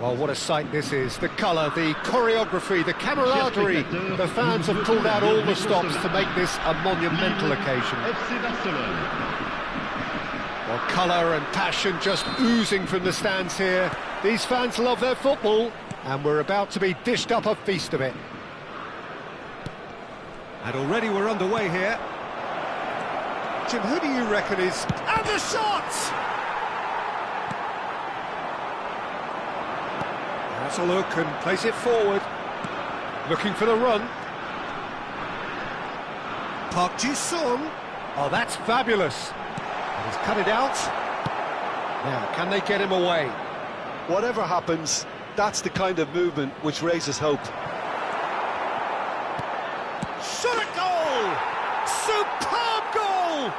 Well, what a sight this is. The colour, the choreography, the camaraderie. The fans have pulled out all the stops to make this a monumental occasion. Well, colour and passion just oozing from the stands here. These fans love their football, and we're about to be dished up a feast of it. And already we're underway here. Jim, who do you reckon is... And the shot! That's a look and place it forward. Looking for the run. Park Ji-sung. Oh, that's fabulous. He's cut it out. Now, can they get him away? Whatever happens, that's the kind of movement which raises hope. Shot at goal! Superb goal!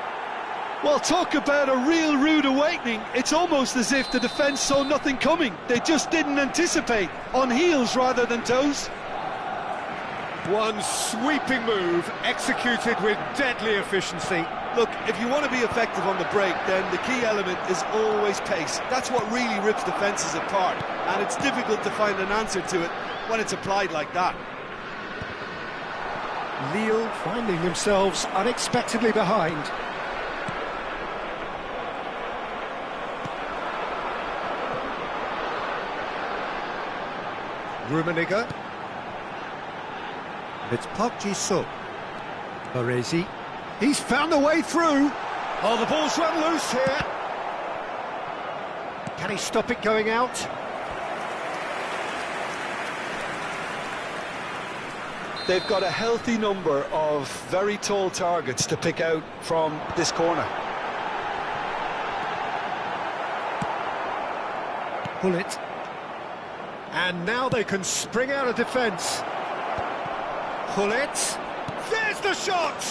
Well, talk about a real rude awakening. It's almost as if the defence saw nothing coming. They just didn't anticipate. On heels rather than toes. One sweeping move, executed with deadly efficiency. Look, if you want to be effective on the break, then the key element is always pace. That's what really rips defences apart, and it's difficult to find an answer to it when it's applied like that. Lille finding themselves unexpectedly behind. Rummenigge. It's Park Ji-sung. Baresi. He's found a way through. Oh, the ball's run loose here. Can he stop it going out? They've got a healthy number of very tall targets to pick out from this corner. Pull it. And now they can spring out of defence. Pull it. There's the shot!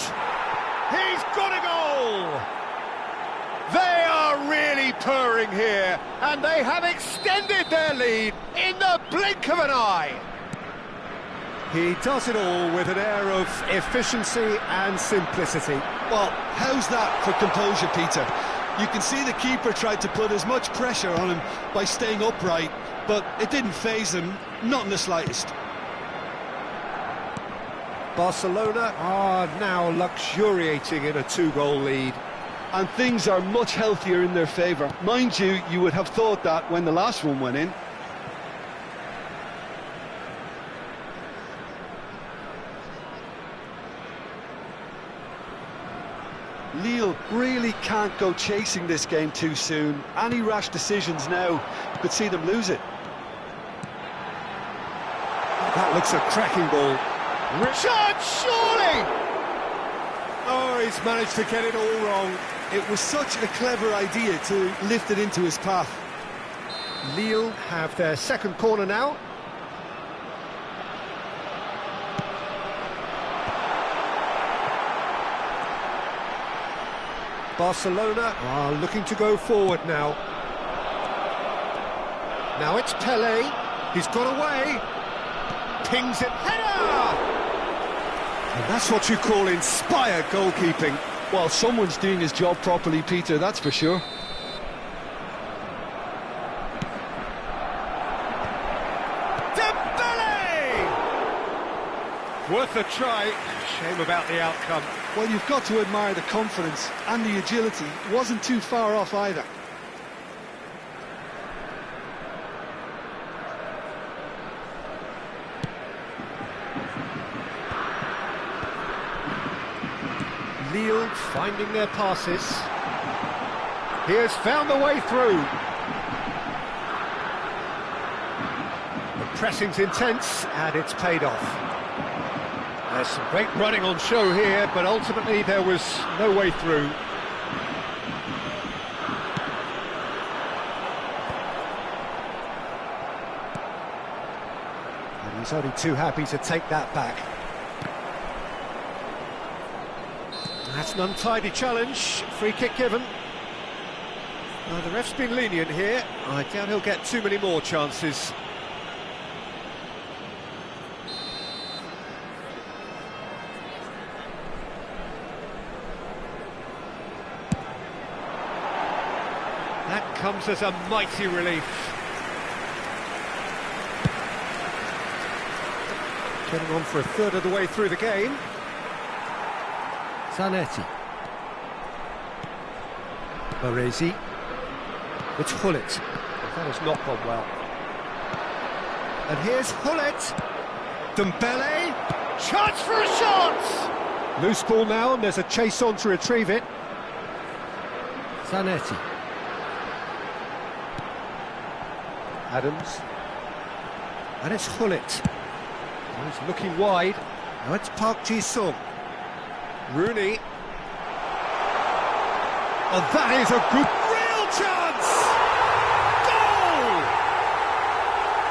He's got a goal! They are really purring here, and they have extended their lead in the blink of an eye. He does it all with an air of efficiency and simplicity. Well, how's that for composure, Peter? You can see the keeper tried to put as much pressure on him by staying upright, but it didn't faze him, not in the slightest. Barcelona are now luxuriating in a two-goal lead. And things are much healthier in their favour. Mind you, you would have thought that when the last one went in. Lille really can't go chasing this game too soon. Any rash decisions now could see them lose it. That looks a cracking ball. Richard, surely! Oh, he's managed to get it all wrong. It was such a clever idea to lift it into his path. Lille have their second corner now. Barcelona are looking to go forward now. Now it's Pelé. He's got away. Pings it. Header! And that's what you call inspired goalkeeping. Well, someone's doing his job properly, Peter, that's for sure. Dembele! Worth a try. Shame about the outcome. Well, you've got to admire the confidence and the agility. Wasn't too far off either. Lille finding their passes. He has found the way through. The pressing's intense and it's paid off. There's some great running on show here, but ultimately there was no way through. And he's only too happy to take that back. That's an untidy challenge, free kick given. Now, the ref's been lenient here. I doubt he'll get too many more chances. That comes as a mighty relief. Getting on for a third of the way through the game. Zanetti. Baresi. It's Hullet. That has not gone well. And here's Hullet. Dembele. Chance for a shot! Loose ball now, and there's a chase on to retrieve it. Zanetti. Adams. And it's Hullet. He's looking wide. Now it's Park Ji-sung. Rooney. Oh, that is a good... Real chance!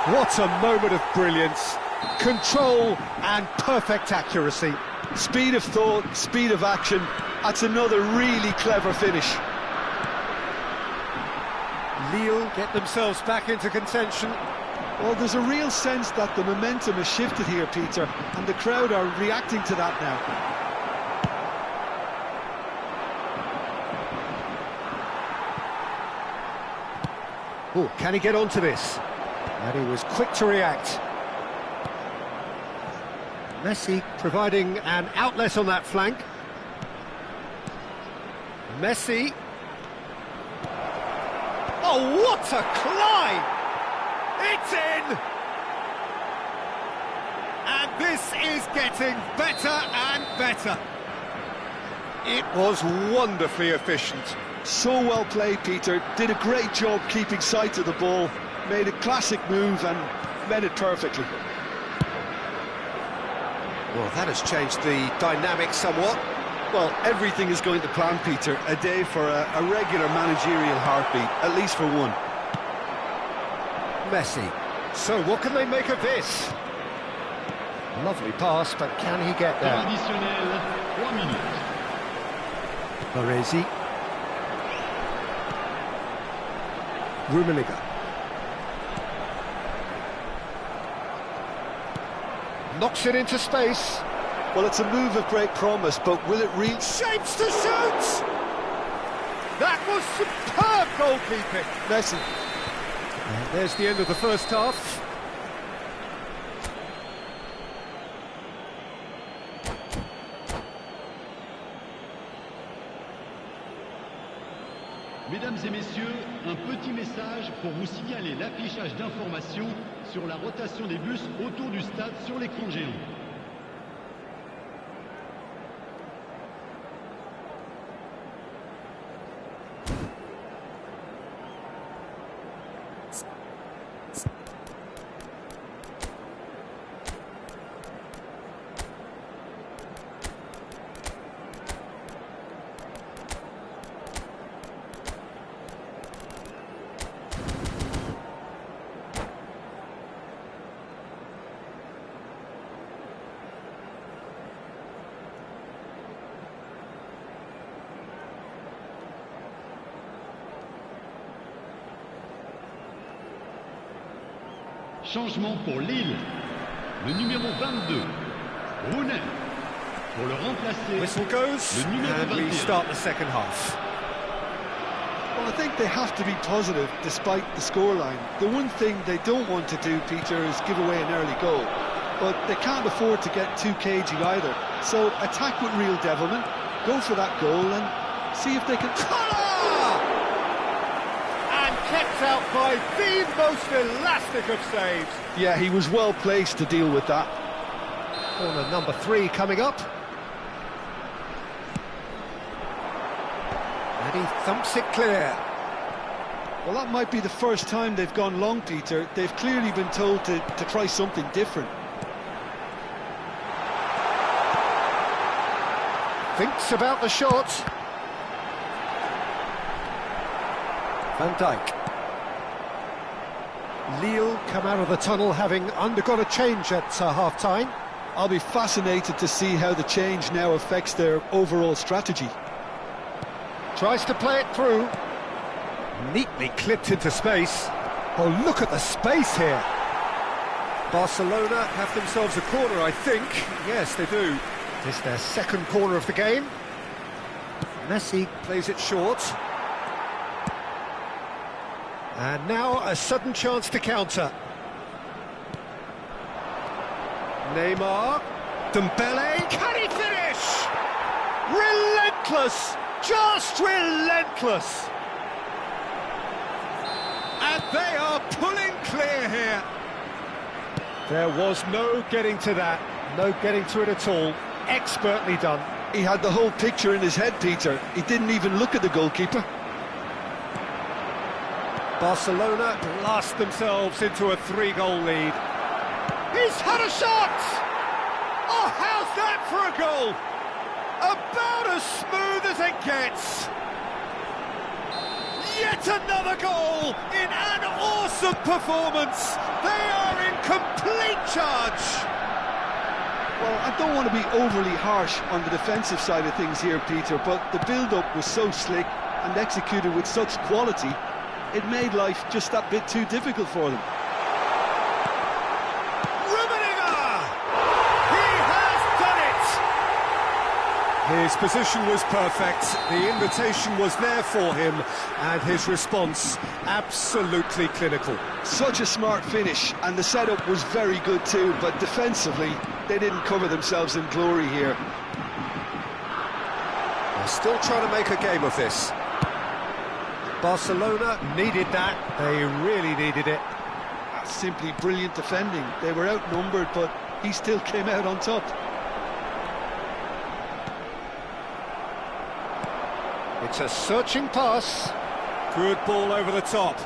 Goal! What a moment of brilliance. Control and perfect accuracy. Speed of thought, speed of action. That's another really clever finish. Lille get themselves back into contention. Well, there's a real sense that the momentum has shifted here, Peter, and the crowd are reacting to that now. Oh, can he get onto this? And he was quick to react. Messi providing an outlet on that flank. Messi. Oh, what a climb! It's in! And this is getting better and better. It was wonderfully efficient. So well played, Peter. Did a great job keeping sight of the ball. Made a classic move and met it perfectly. Well, that has changed the dynamic somewhat. Well, everything is going to plan, Peter. A day for a regular managerial heartbeat, at least for one. Messi. So what can they make of this? Lovely pass, but can he get there? Additionnel, 3 minutes. Baresi. Rummenigge. Knocks it into space. Well, it's a move of great promise, but will it reach? Shapes to shoot! That was superb goalkeeping. Messi. And there's the end of the first half. Mesdames et messieurs, un petit message pour vous signaler l'affichage d'informations sur la rotation des bus autour du stade sur l'écran géant. Changement pour Lille. Le numéro 22, Rooney. Pour le remplacer, Whistle goes, le numéro and we 21. start the second half. Well, I think they have to be positive despite the scoreline. The one thing they don't want to do, Peter, is give away an early goal. But they can't afford to get too cagey either. So attack with real devilment, go for that goal and see if they can... And kept out by the most elastic of saves. Yeah, he was well placed to deal with that. Corner number 3 coming up. And he thumps it clear. Well, that might be the first time they've gone long, Peter. They've clearly been told to try something different. Thinks about the shot. Van Dijk. Lille come out of the tunnel having undergone a change at half-time. I'll be fascinated to see how the change now affects their overall strategy. Tries to play it through. Neatly clipped into space. Oh, look at the space here. Barcelona have themselves a corner, I think. Yes, they do. It's their second corner of the game. Messi plays it short. And now a sudden chance to counter. Neymar. Dembele. Can he finish? Relentless! Just relentless! And they are pulling clear here. There was no getting to that. No getting to it at all. Expertly done. He had the whole picture in his head, Peter. He didn't even look at the goalkeeper. Barcelona blast themselves into a 3-goal lead. He's had a shot! Oh, how's that for a goal? About as smooth as it gets. Yet another goal in an awesome performance. They are in complete charge. Well, I don't want to be overly harsh on the defensive side of things here, Peter, but the build-up was so slick and executed with such quality, it made life just that bit too difficult for them. His position was perfect, the invitation was there for him, and his response absolutely clinical. Such a smart finish, and the setup was very good too, but defensively, they didn't cover themselves in glory here. They're still trying to make a game of this. Barcelona needed that, they really needed it. That's simply brilliant defending. They were outnumbered, but he still came out on top. It's a searching pass. Good ball over the top.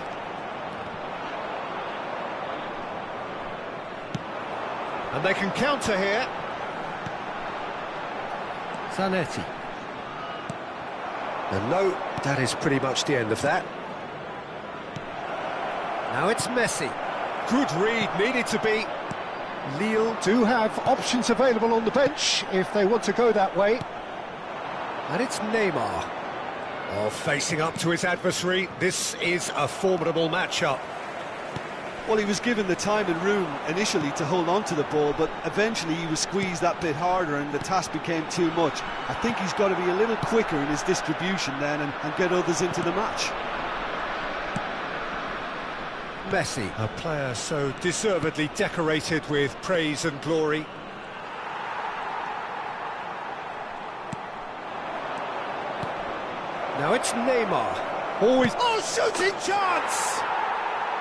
And they can counter here. Zanetti. And no, that is pretty much the end of that. Now it's Messi. Good read, needed to be. Lille do have options available on the bench if they want to go that way. And it's Neymar. Oh, facing up to his adversary, this is a formidable matchup. Well, he was given the time and room initially to hold on to the ball, but eventually he was squeezed that bit harder and the task became too much. I think he's got to be a little quicker in his distribution then and get others into the match. Messi, a player so deservedly decorated with praise and glory. Now it's Neymar. Always. Oh, shooting chance!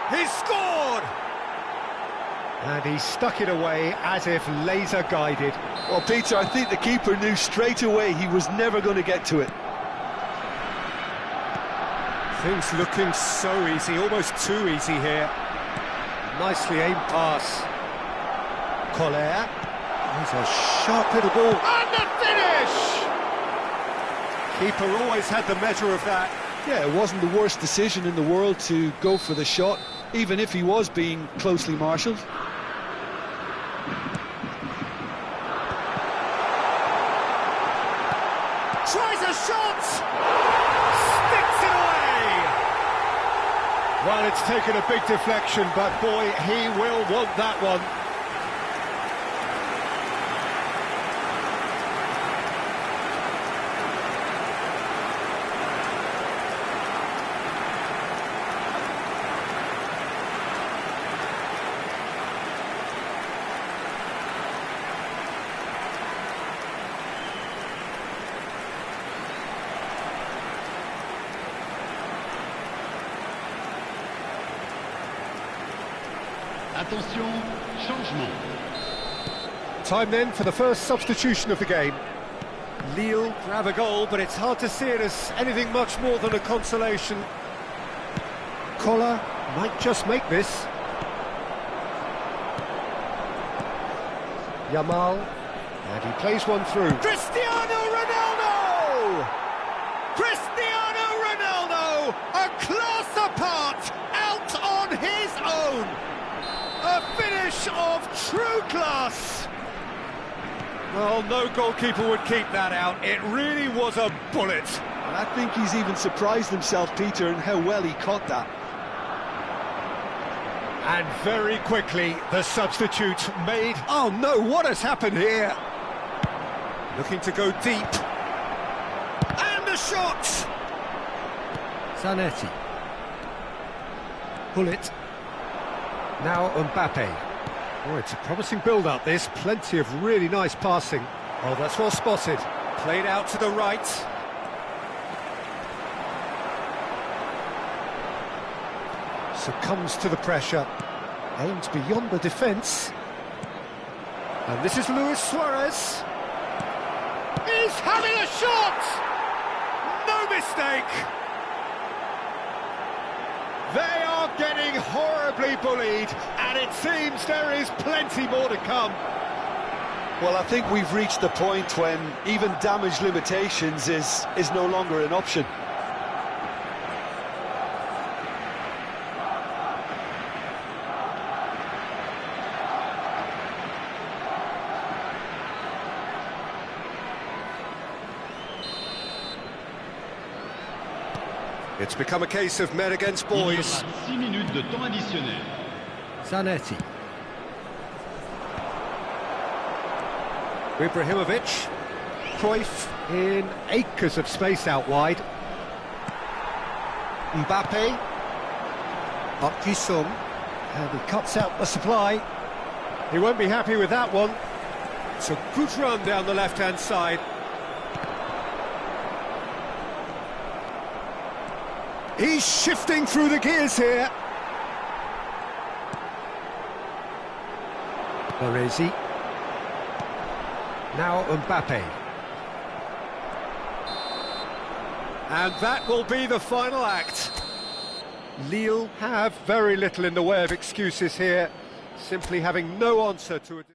He's scored! And he stuck it away as if laser guided. Well, Peter, I think the keeper knew straight away he was never going to get to it. Things looking so easy, almost too easy here. Nicely aimed pass. Collier. He's a sharp little ball. And the finish! Keeper always had the measure of that. Yeah, it wasn't the worst decision in the world to go for the shot, even if he was being closely marshalled. Tries a shot! Sticks it away! Well, it's taken a big deflection, but boy, he will want that one. Attention, changement. Time then for the first substitution of the game. Lille grab a goal, but it's hard to see it as anything much more than a consolation. Koller might just make this. Yamal, and he plays one through. Cristiano Ronaldo! Cristiano Ronaldo, a class apart, out on his own. A finish of true class. Well, no goalkeeper would keep that out. It really was a bullet. And I think he's even surprised himself, Peter, in how well he caught that. And very quickly, the substitute made... Oh no, what has happened here? Looking to go deep. And the shot! Zanetti. Pull it. Now Mbappe. Oh, it's a promising build-up, this. Plenty of really nice passing. Oh, that's well spotted. Played out to the right. Succumbs to the pressure. Aims beyond the defence. And this is Luis Suarez. He's having a shot! No mistake! They are getting horribly bullied, and it seems there is plenty more to come. Well, I think we've reached the point when even damage limitations is no longer an option. It's become a case of men against Il y boys. aura 6 minutes de temps additionnel. Zanetti. Ibrahimovic. Cruyff in acres of space out wide. Mbappe. Park Ji-sung. And he cuts out the supply. He won't be happy with that one. It's a good run down the left-hand side. He's shifting through the gears here. Baresi. Now Mbappe. And that will be the final act. Lille have very little in the way of excuses here, simply having no answer to it.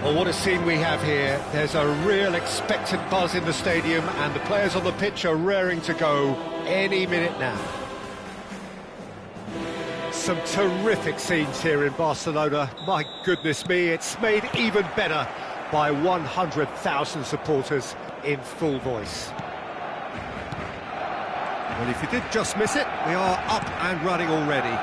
Well, what a scene we have here. There's a real expectant buzz in the stadium, and the players on the pitch are raring to go any minute now. Some terrific scenes here in Barcelona. My goodness me, it's made even better by 100,000 supporters in full voice. Well, if you did just miss it, we are up and running already.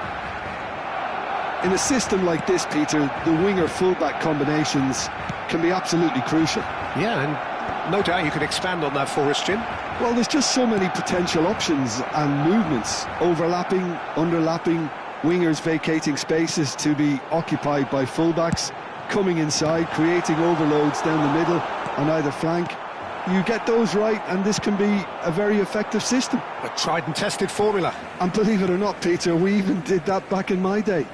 In a system like this, Peter, the winger-fullback combinations can be absolutely crucial. Yeah, and no doubt you can expand on that for us, Jim. Well, there's just so many potential options and movements, overlapping, underlapping, wingers vacating spaces to be occupied by fullbacks, coming inside, creating overloads down the middle on either flank. You get those right, and this can be a very effective system. A tried and tested formula. And believe it or not, Peter, we even did that back in my day.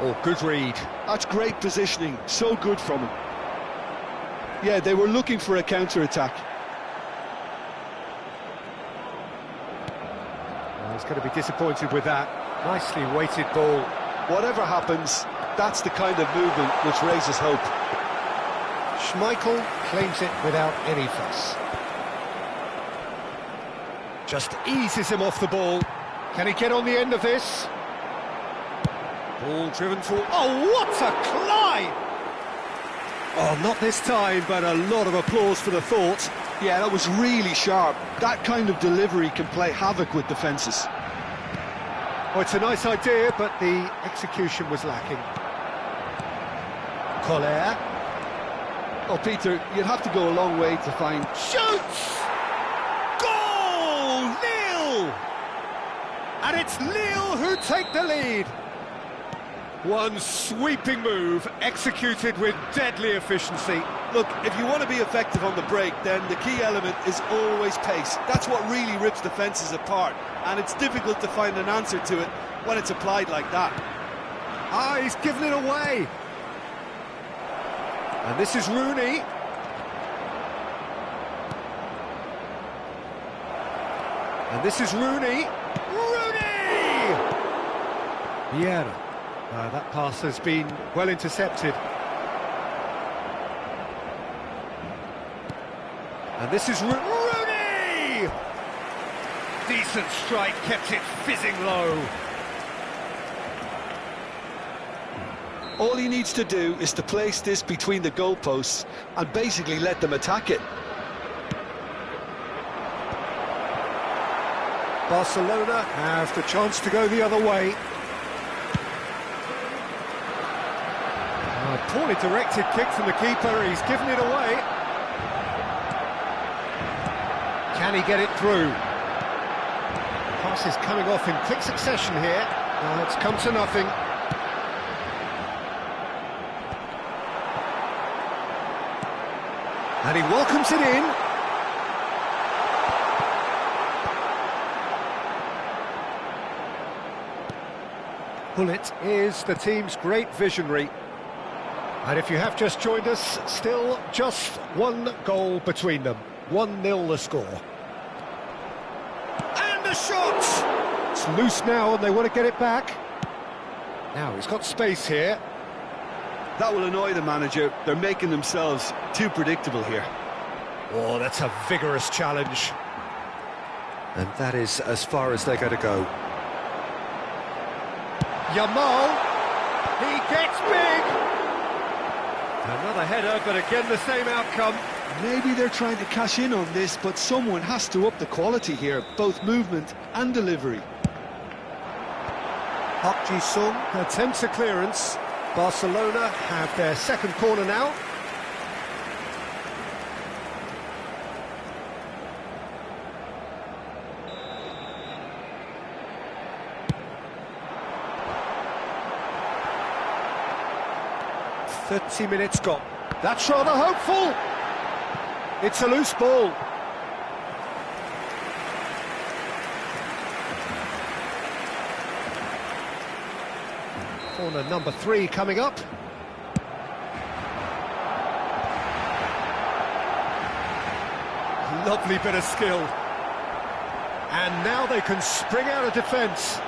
Oh, good read. That's great positioning, so good from him. Yeah, they were looking for a counter-attack. Well, he's going to be disappointed with that. Nicely weighted ball. Whatever happens, that's the kind of movement which raises hope. Schmeichel claims it without any fuss. Just eases him off the ball. Can he get on the end of this? Ball driven to... Oh, what a climb! Oh, not this time, but a lot of applause for the thought. Yeah, that was really sharp. That kind of delivery can play havoc with defences. Oh, it's a nice idea, but the execution was lacking. Collier. Oh, Peter, you'd have to go a long way to find... Shoots! Goal! Lille! And it's Lille who take the lead. One sweeping move, executed with deadly efficiency. Look, if you want to be effective on the break, then the key element is always pace. That's what really rips defences apart, and it's difficult to find an answer to it when it's applied like that. Ah, he's given it away. And this is Rooney. And this is Rooney. Rooney! Vieira. That pass has been well intercepted. And this is Rooney! Decent strike, kept it fizzing low. All he needs to do is to place this between the goalposts and basically let them attack it. Barcelona have the chance to go the other way. Poorly directed kick from the keeper, he's given it away. Can he get it through? Pass is coming off in quick succession here. It's come to nothing. And he welcomes it in. Hullet is the team's great visionary. And if you have just joined us, still just one goal between them. 1-0 the score. And the shot! It's loose now and they want to get it back. Now he's got space here. That will annoy the manager. They're making themselves too predictable here. Oh, that's a vigorous challenge. And that is as far as they're going to go. Yamal, he gets big. Another header, but again the same outcome. Maybe they're trying to cash in on this, but someone has to up the quality here, both movement and delivery. Park Ji-sung attempts a clearance. Barcelona have their second corner now. "30 minutes gone." That's rather hopeful. It's a loose ball. Corner number 3 coming up. Lovely bit of skill. And now they can spring out of defence.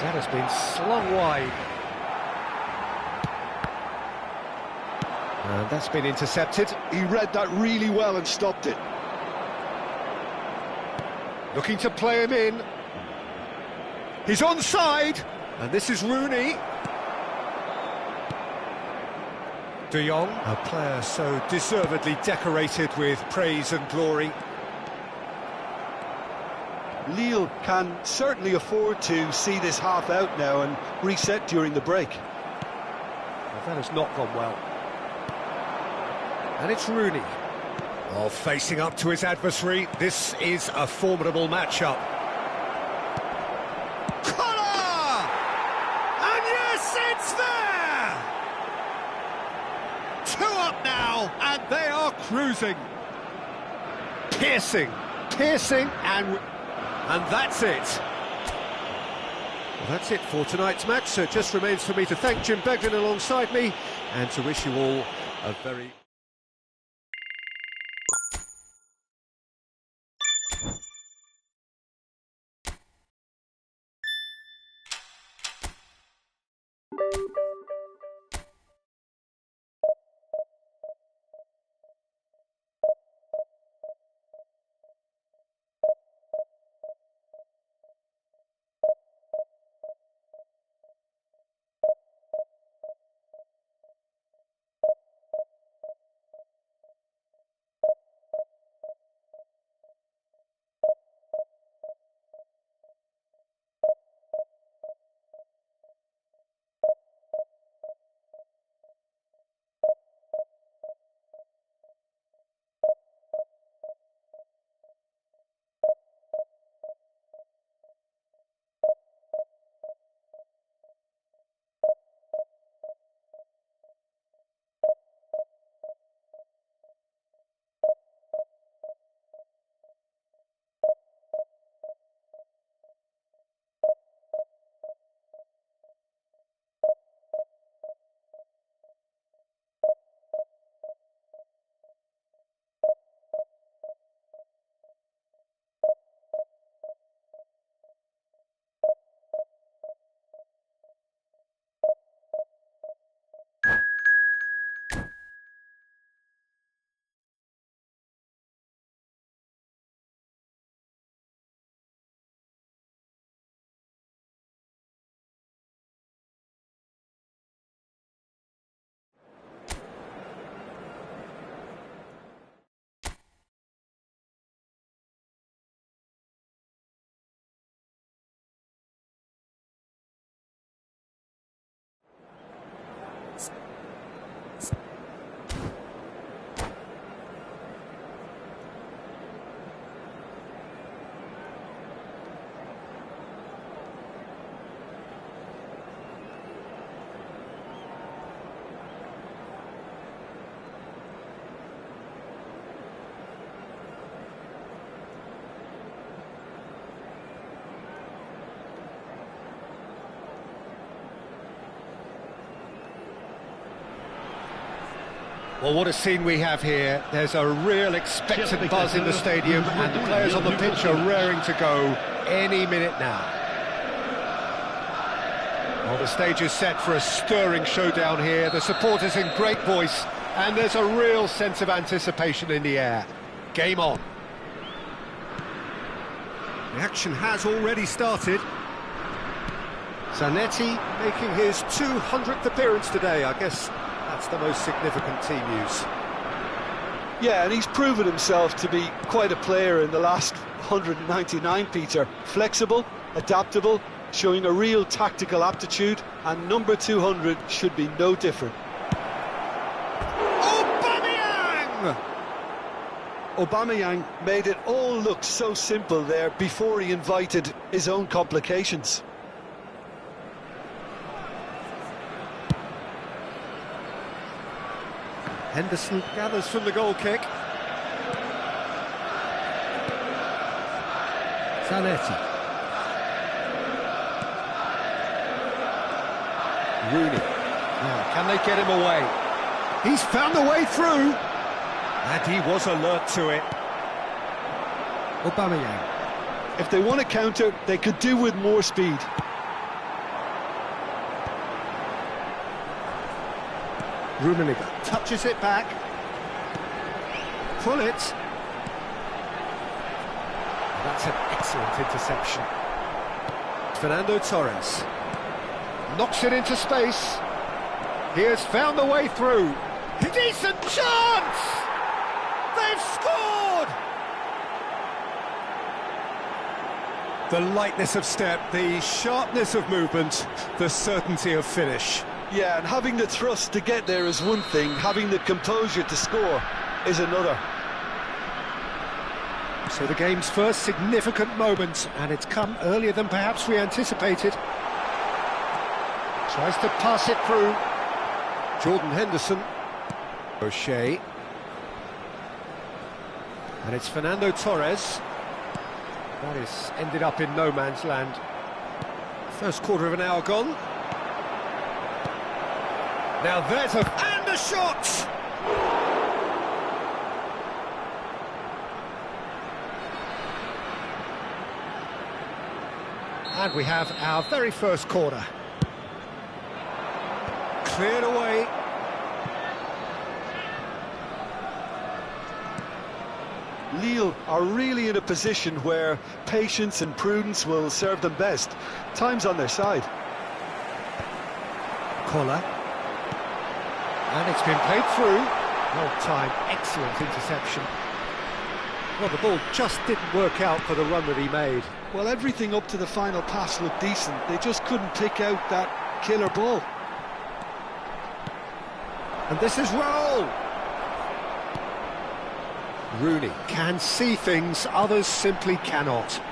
That has been slung wide. And that's been intercepted. He read that really well and stopped it. Looking to play him in. He's onside. And this is Rooney. De Jong, a player so deservedly decorated with praise and glory. Lille can certainly afford to see this half out now and reset during the break. Well, that has not gone well. And it's Rooney. Oh, facing up to his adversary. This is a formidable matchup. Collar! And yes, it's there! 2 up now, and they are cruising. Piercing, and that's it. Well, that's it for tonight's match, so it just remains for me to thank Jim Begden alongside me and to wish you all a very... Well, what a scene we have here. There's a real expectant buzz in the stadium, and the players on the pitch are raring to go any minute now. Well, the stage is set for a stirring showdown here. The supporters in great voice, and there's a real sense of anticipation in the air. Game on. The action has already started. Zanetti making his 200th appearance today. I guess that's the most significant team news. Yeah, and he's proven himself to be quite a player in the last 199, Peter. Flexible, adaptable, showing a real tactical aptitude, and number 200 should be no different. Aubameyang made it all look so simple there before he invited his own complications. Henderson gathers from the goal kick. Zanetti. Rooney. Now, can they get him away? He's found the way through. And he was alert to it. Aubameyang. If they want to counter, they could do with more speed. Rummenigge touches it back. Pull it. That's an excellent interception. Fernando Torres knocks it into space. He has found the way through. Decent chance! They've scored! The lightness of step, the sharpness of movement, the certainty of finish. Yeah, and having the thrust to get there is one thing, having the composure to score is another. So the game's first significant moment, and it's come earlier than perhaps we anticipated. Tries to pass it through. Jordan Henderson. O'Shea. And it's Fernando Torres. That is ended up in no man's land. First quarter of an hour gone. Now there's and a shot! And we have our very first corner. Cleared away. Lille are really in a position where patience and prudence will serve them best. Time's on their side. Collar. And it's been played through. Well timed, excellent interception. Well, the ball just didn't work out for the run that he made. Well, everything up to the final pass looked decent. They just couldn't pick out that killer ball. And this is Raul. Rooney can see things others simply cannot.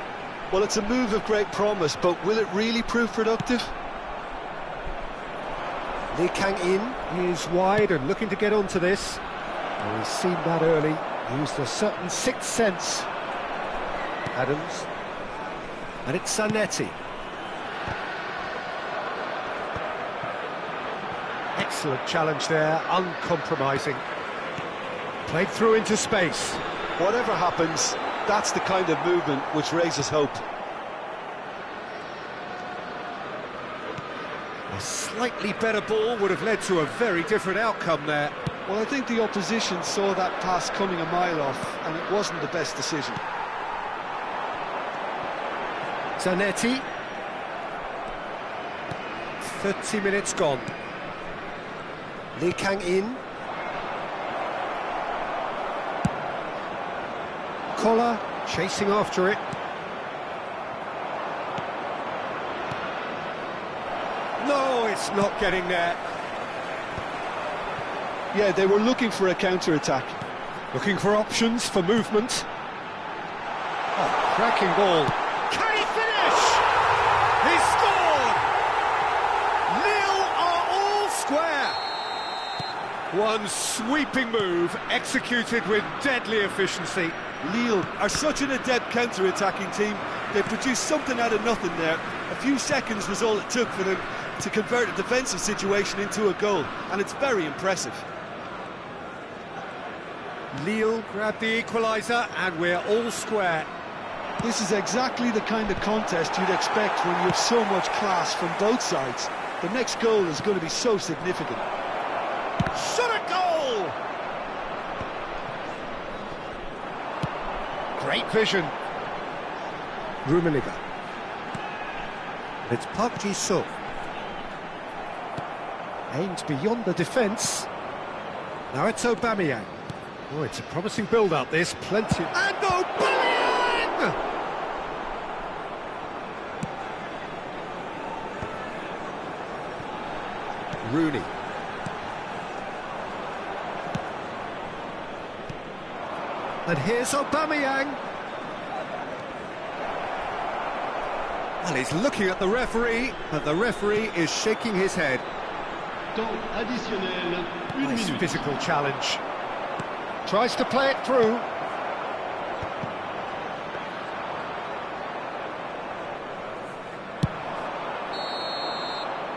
Well, it's a move of great promise, but will it really prove productive? Lee Kang-in is wide and looking to get onto this. Well, he's seen that early, used a certain sixth sense. Adams. And it's Zanetti. Excellent challenge there, uncompromising. Played through into space. Whatever happens, that's the kind of movement which raises hope. A slightly better ball would have led to a very different outcome there. Well, I think the opposition saw that pass coming a mile off, and it wasn't the best decision. Zanetti. 30 minutes gone. Lee Kang-in. Collar chasing after it. No, it's not getting there. Yeah, they were looking for a counter-attack. Looking for options, for movement. Oh, cracking ball. Can he finish? He scored! Lille are all square. One sweeping move, executed with deadly efficiency. Lille are such an adept counter-attacking team. They produced something out of nothing there. A few seconds was all it took for them to convert a defensive situation into a goal, and it's very impressive. Lille grab the equaliser, and we're all square. This is exactly the kind of contest you'd expect when you have so much class from both sides. The next goal is going to be so significant. Shot at goal! Great vision. Rummenigge. It's Park Ji-sung. Aimed beyond the defence. Now it's Aubameyang. Oh, it's a promising build-up, this. Plenty. And Aubameyang! Rooney. And here's Aubameyang. Well, he's looking at the referee, but the referee is shaking his head. Temps additionnel, une Nice minute. physical challenge. Tries to play it through.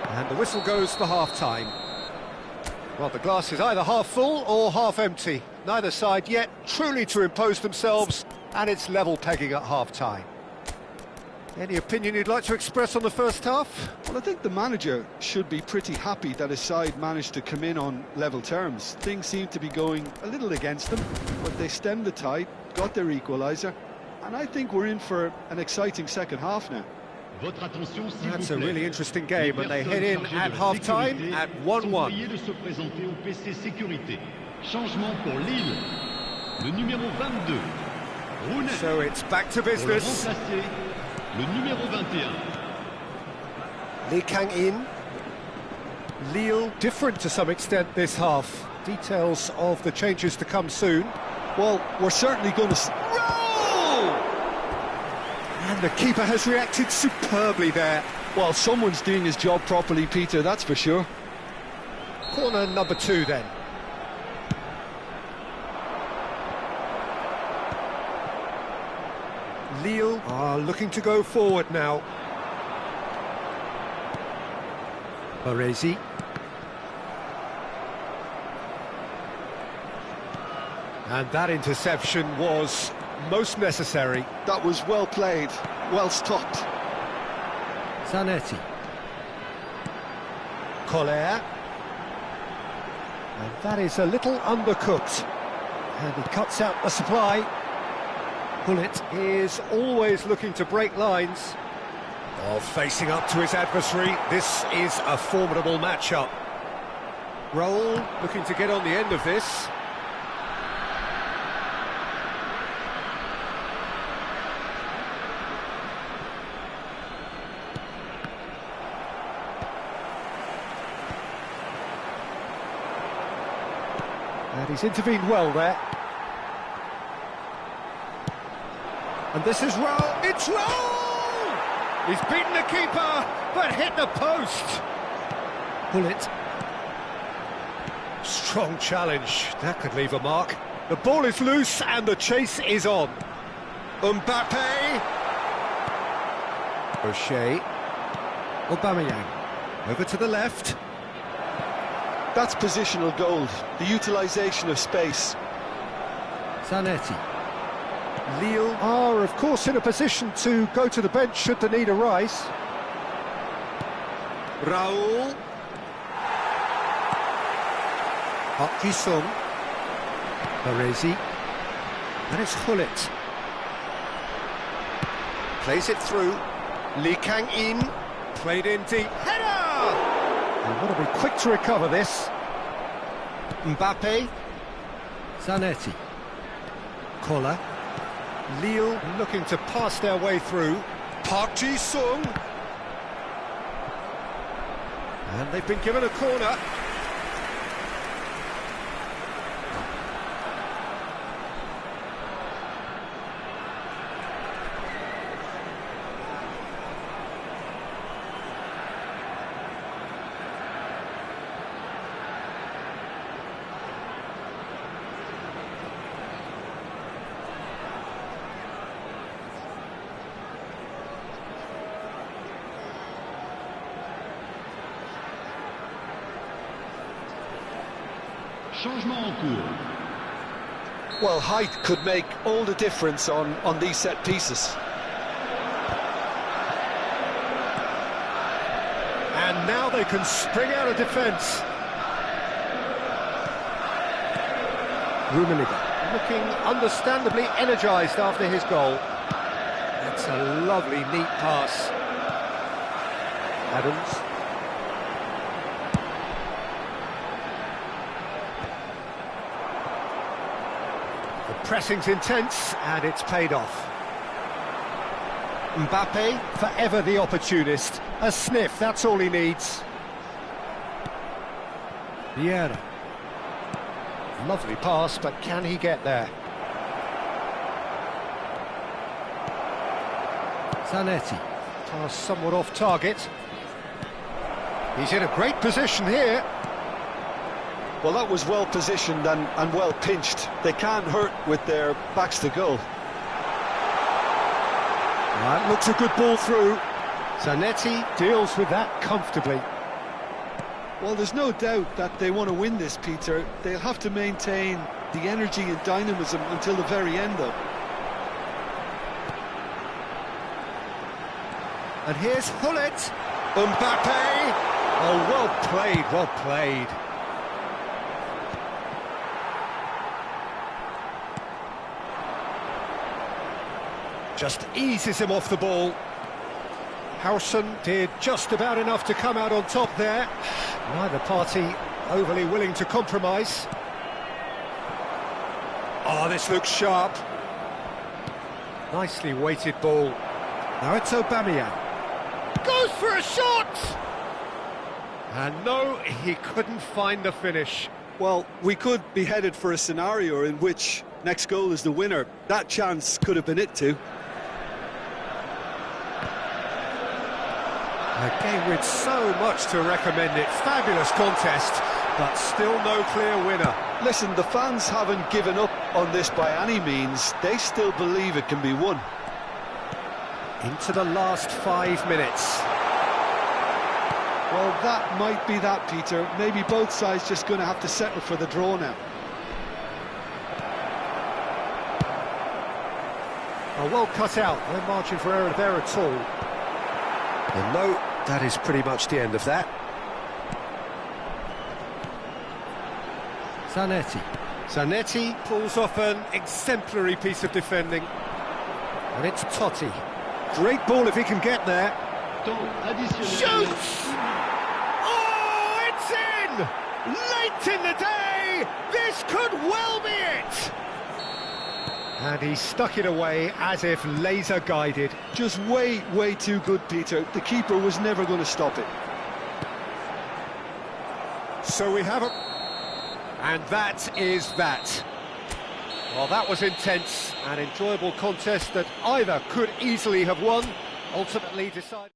And the whistle goes for half-time. Well, the glass is either half full or half empty. Neither side yet truly to impose themselves, and it's level pegging at half-time. Any opinion you'd like to express on the first half? Well, I think the manager should be pretty happy that his side managed to come in on level terms. Things seem to be going a little against them, but they stemmed the tide, got their equaliser, and I think we're in for an exciting second half now. Votre attention, s'il That's vous a plaît. really interesting Les game, and they head in personnes at chargées de la half-time sécurité at sont 1-1. priées de se présenter au PC Sécurité. Changement pour Lille. Le numéro 22, Rounet. So it's back to Pour le business. remplacer, le numéro 21. Lee Kang-in. Lille different to some extent this half. Details of the changes to come soon. Well, we're certainly going to... Roll! And the keeper has reacted superbly there. Well, someone's doing his job properly, Peter, that's for sure. Corner number 2 then. Lille are looking to go forward now. Baresi. And that interception was most necessary. That was well played, well stopped. Zanetti. Collier. And that is a little undercooked. And he cuts out the supply. Bullet is always looking to break lines. Oh, facing up to his adversary, this is a formidable matchup. Roll looking to get on the end of this. And he's intervened well there. And this is Roll. It's Roll! He's beaten the keeper, but hit the post. Bullet. Strong challenge. That could leave a mark. The ball is loose and the chase is on. Mbappe. O'Shea. Aubameyang. Over to the left. That's positional gold, the utilisation of space. Zanetti. Lille are, of course, in a position to go to the bench should the need arise. Raul. Park Ji-sung. Baresi. And it's Hullet. Plays it through. Lee Kang-in. Played in deep. Header! You've got to be quick to recover this. Mbappe. Zanetti. Koller. Lille looking to pass their way through. Park Ji-sung. And they've been given a corner. Changement en cours. Well, height could make all the difference on these set pieces. And now they can spring out of defence. Rummenigge looking understandably energised after his goal. That's a lovely, neat pass. Adams. The pressing's intense, and it's paid off. Mbappe, forever the opportunist. A sniff, that's all he needs. Vieira. Lovely pass, but can he get there? Zanetti. Pass somewhat off target. He's in a great position here. Well, that was well positioned and well pinched. They can't hurt with their backs to goal. That looks a good ball through. Zanetti deals with that comfortably. Well, there's no doubt that they want to win this, Peter. They'll have to maintain the energy and dynamism until the very end, though. And here's Hullet. Mbappe. Oh, well played, well played. Just eases him off the ball. Howson did just about enough to come out on top there. Neither party overly willing to compromise. Oh, this looks sharp. Nicely weighted ball. Now it's Aubameyang. Goes for a shot! And no, he couldn't find the finish. Well, we could be headed for a scenario in which next goal is the winner. That chance could have been it too. A game with so much to recommend it. Fabulous contest, but still no clear winner. Listen, the fans haven't given up on this by any means. They still believe it can be won. Into the last 5 minutes. Well, that might be that, Peter. Maybe both sides just going to have to settle for the draw now. Oh, well cut out. No margin for error there at all. And no, that is pretty much the end of that. Zanetti. Zanetti pulls off an exemplary piece of defending. And it's Totti. Great ball if he can get there. Shoots! Oh, it's in! Late in the day! This could well be it! And he stuck it away as if laser guided. Just way too good, Peter. The keeper was never going to stop it. So we have a... And that is that. Well, that was intense, an enjoyable contest that either could easily have won, ultimately decided...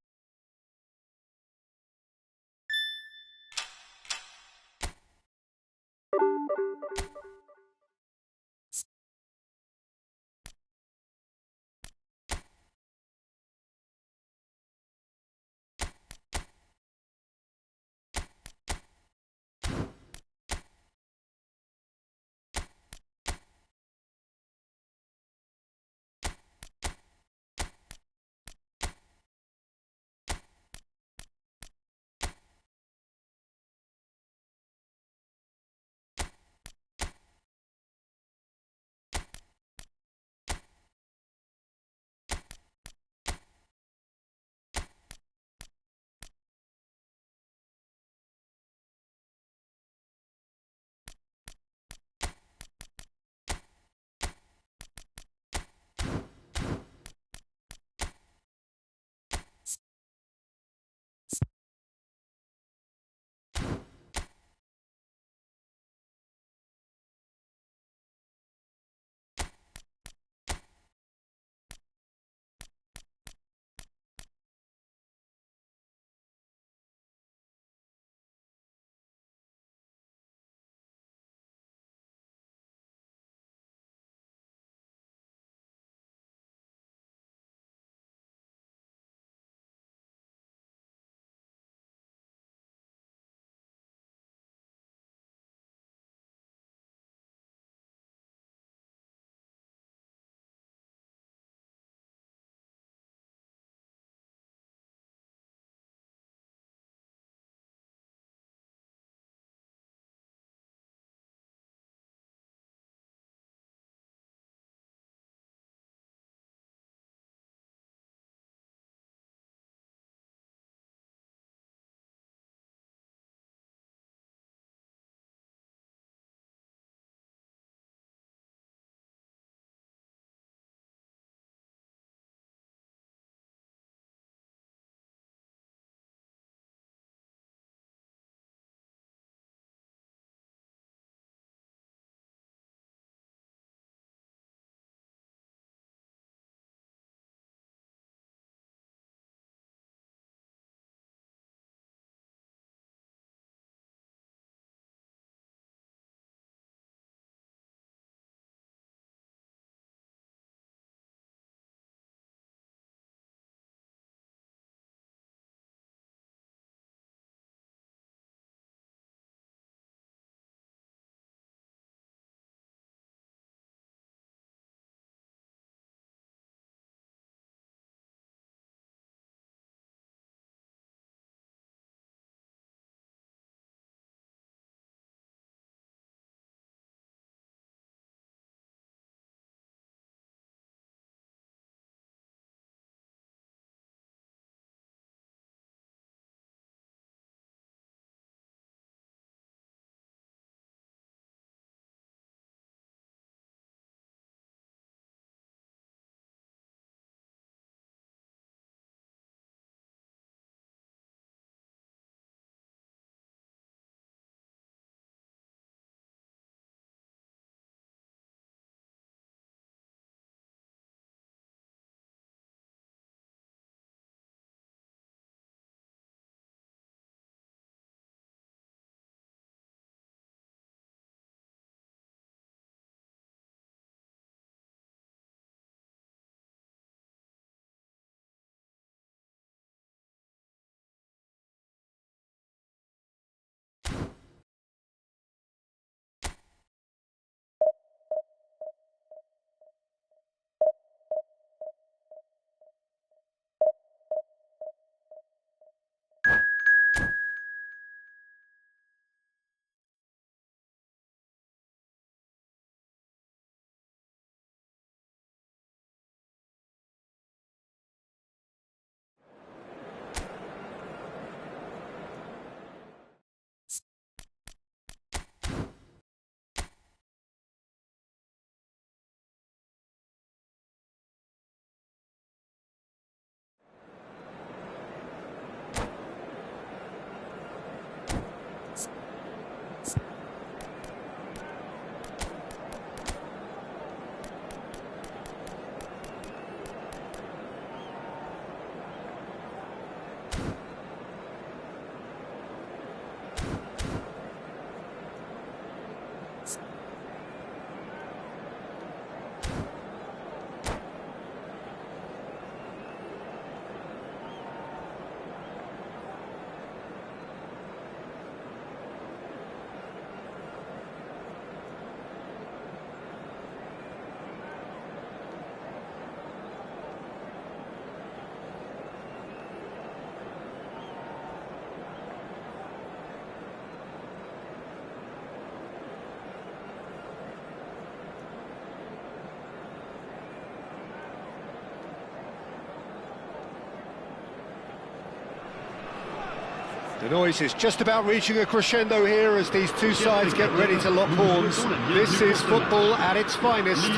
The noise is just about reaching a crescendo here as these two sides get ready to lock horns. This is football at its finest.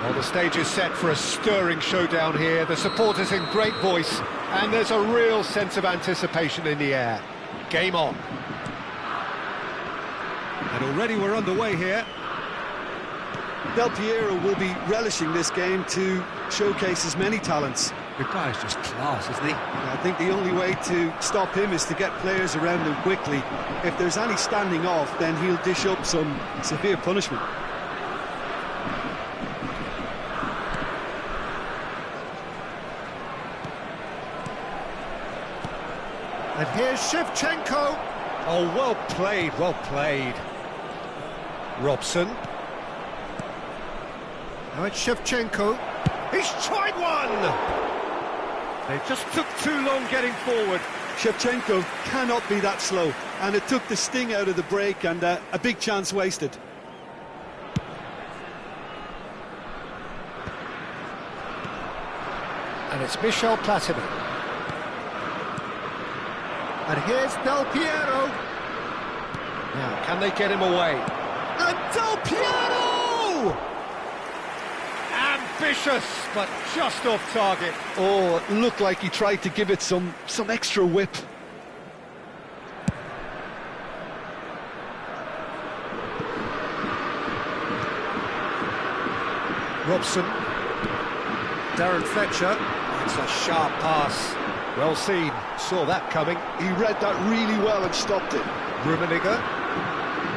Well, the stage is set for a stirring showdown here. The supporters in great voice, and there's a real sense of anticipation in the air. Game on. And already we're underway here. Del Piero will be relishing this game to showcase his many talents. The guy's just class, isn't he? I think the only way to stop him is to get players around him quickly. If there's any standing off, then he'll dish up some severe punishment. And here's Shevchenko. Oh, well played, well played. Robson. Now it's Shevchenko. He's tried one! They just took too long getting forward. Shevchenko cannot be that slow, and it took the sting out of the break, and a big chance wasted. And it's Michel Platini. And here's Del Piero. Now, can they get him away? And Del Piero! Ambitious, but just off target. Oh, it looked like he tried to give it some extra whip. Robson. Darren Fletcher. That's a sharp pass. Well seen. Saw that coming. He read that really well and stopped it. Rummenigge.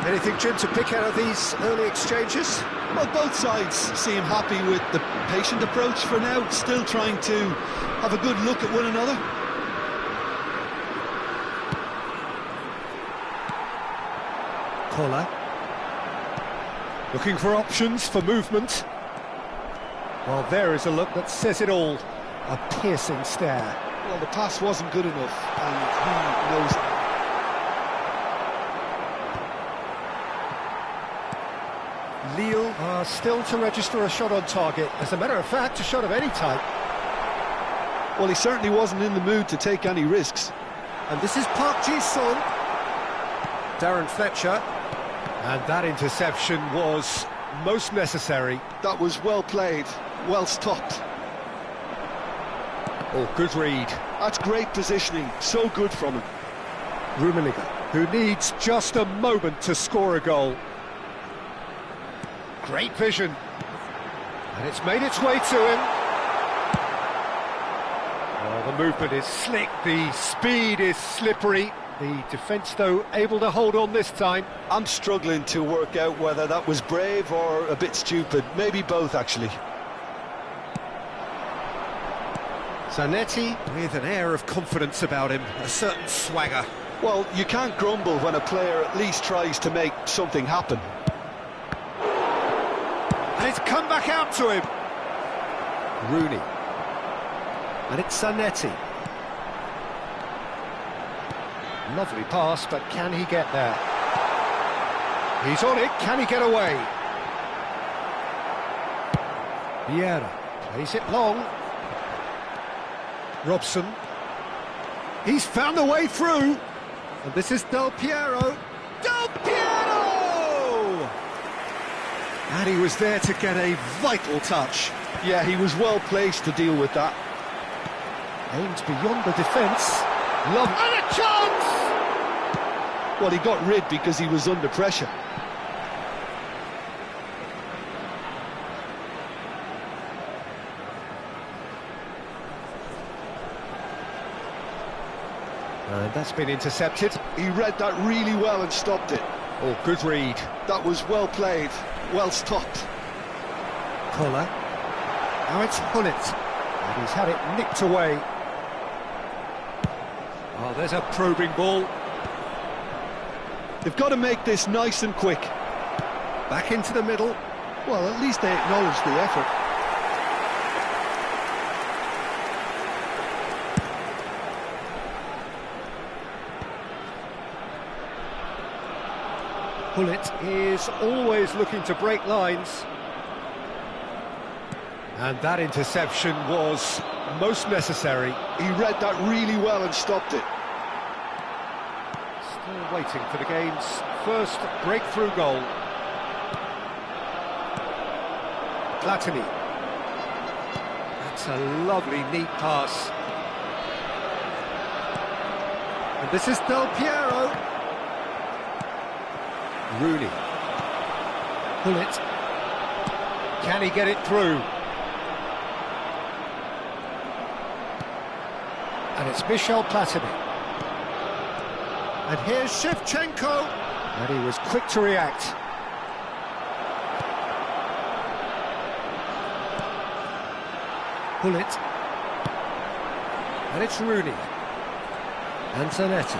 Anything, Jim, to pick out of these early exchanges? Well, both sides seem happy with the patient approach for now, still trying to have a good look at one another. Koller. Looking for options for movement. Well, there is a look that says it all. A piercing stare. Well, the pass wasn't good enough, and he knows it. Lille are still to register a shot on target. As a matter of fact, a shot of any type. Well, he certainly wasn't in the mood to take any risks. And this is Park Ji-sung. Darren Fletcher. And that interception was most necessary. That was well played, well stopped. Oh, good read. That's great positioning, so good from him. Rummenigge, who needs just a moment to score a goal. Great vision. And it's made its way to him. Well, the movement is slick, the speed is slippery. The defence, though, able to hold on this time. I'm struggling to work out whether that was brave or a bit stupid. Maybe both, actually. Zanetti with an air of confidence about him, a certain swagger. Well, you can't grumble when a player at least tries to make something happen. And it's come back out to him. Rooney. And it's Zanetti. Lovely pass, but can he get there? He's on it, can he get away? Vieira plays it long. Robson. He's found a way through. And this is Del Piero. Del Piero! And he was there to get a vital touch. Yeah, he was well placed to deal with that. Aimed beyond the defence. Love and a chance! Well, he got rid because he was under pressure. And that's been intercepted. He read that really well and stopped it. Oh, good read. That was well played, well stopped. Koller. Now it's Hullet. And he's had it nicked away. Oh, there's a probing ball. They've got to make this nice and quick. Back into the middle. Well, at least they acknowledge the effort. Hullet is always looking to break lines. And that interception was most necessary. He read that really well and stopped it. Still waiting for the game's first breakthrough goal. Platini. That's a lovely, neat pass. And this is Del Piero. Rooney. Pull it. Can he get it through? And it's Michel Platini. And here's Shevchenko. And he was quick to react. Pull it. And it's Rooney. Antonetti.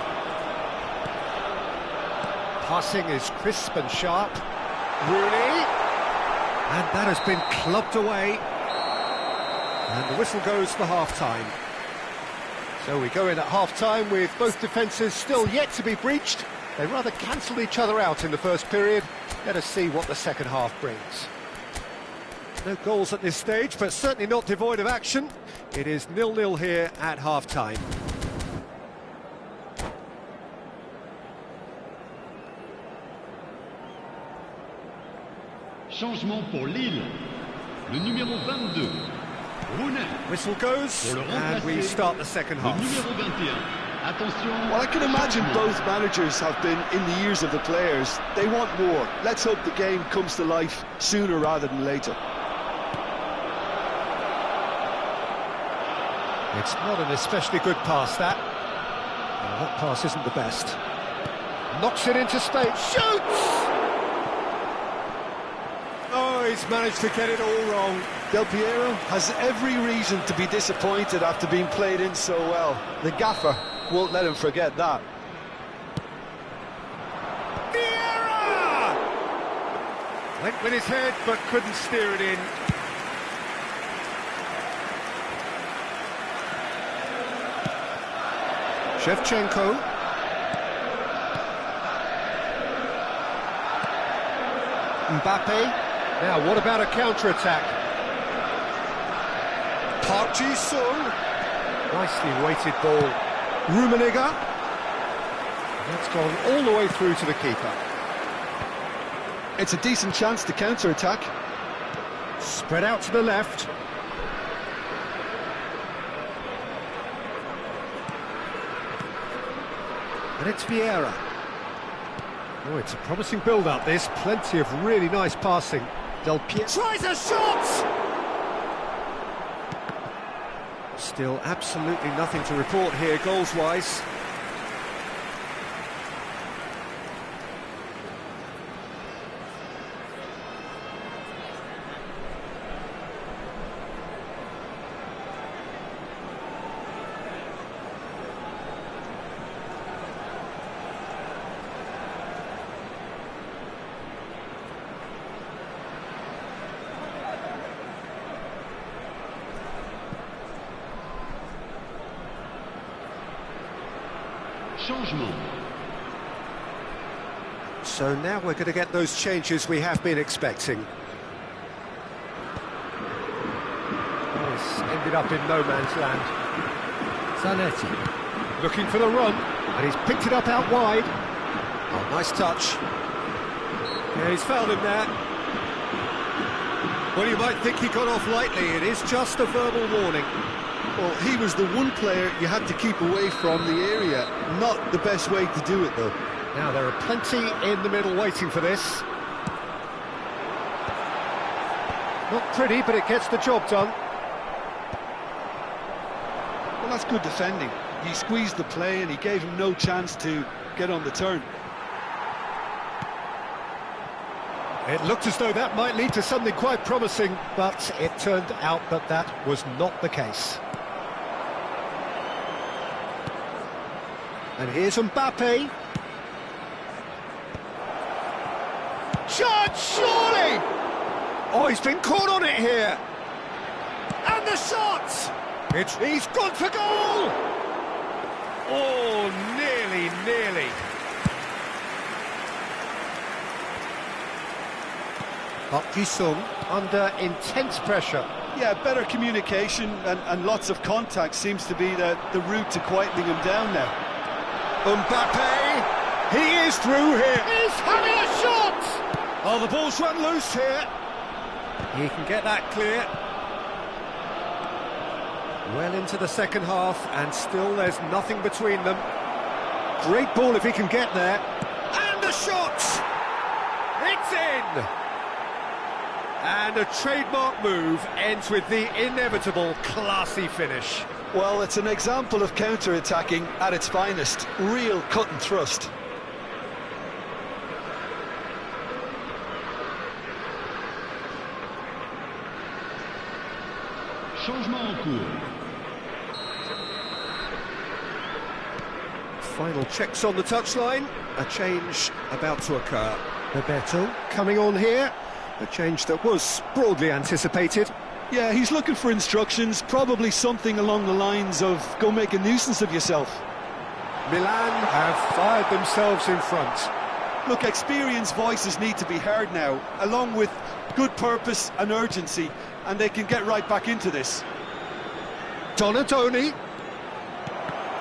Passing is crisp and sharp. Rooney. And that has been clubbed away. And the whistle goes for half-time. So we go in at half-time with both defences still yet to be breached. They rather cancelled each other out in the first period. Let us see what the second half brings. No goals at this stage, but certainly not devoid of action. It is 0-0 here at half-time. Changement pour Lille. Le numéro 22. Whistle goes, and we start the second half. Well, I can imagine both managers have been in the ears of the players. They want more. Let's hope the game comes to life sooner rather than later. It's not an especially good pass, that. Well, that pass isn't the best. Knocks it into space, shoots! Oh, he's managed to get it all wrong. Del Piero has every reason to be disappointed after being played in so well. The gaffer won't let him forget that. Vieira! Went with his head, but couldn't steer it in. Shevchenko. Mbappe. Now, what about a counter-attack? Park Ji-sung. Nicely weighted ball. Rummenigge. That's gone all the way through to the keeper. It's a decent chance to counter-attack. Spread out to the left. And it's Vieira. Oh, it's a promising build-up, this. Plenty of really nice passing. Del Piero tries a shot! Still absolutely nothing to report here, goals-wise. Changement. So now we're going to get those changes we have been expecting. This ended up in no man's land. Zanetti looking for the run, and he's picked it up out wide. Oh, nice touch. Yeah, he's fouled him there. Well, you might think he got off lightly. It is just a verbal warning. Well, he was the one player you had to keep away from the area. Not the best way to do it, though. Now, there are plenty in the middle waiting for this. Not pretty, but it gets the job done. Well, that's good defending. He squeezed the play and he gave him no chance to get on the turn. It looked as though that might lead to something quite promising, but it turned out that that was not the case. And here's Mbappe. Shot, surely! Oh, he's been caught on it here. And the shot! He's gone for goal! Oh, nearly. Park Ji-sung under intense pressure. Yeah, better communication and lots of contact seems to be the route to quietening him down now. Mbappe, he is through here. He's having a shot! Oh, the ball's run loose here. He can get that clear. Well into the second half, and still there's nothing between them. Great ball if he can get there. And the shot! It's in! And a trademark move ends with the inevitable classy finish. Well, it's an example of counter-attacking at its finest. Real cut and thrust. Changement en cours. Final checks on the touchline. A change about to occur. Bebeto coming on here. A change that was broadly anticipated. Yeah, he's looking for instructions, probably something along the lines of go make a nuisance of yourself. Milan have fired themselves in front. Look, experienced voices need to be heard now, along with good purpose and urgency, and they can get right back into this. Donatoni.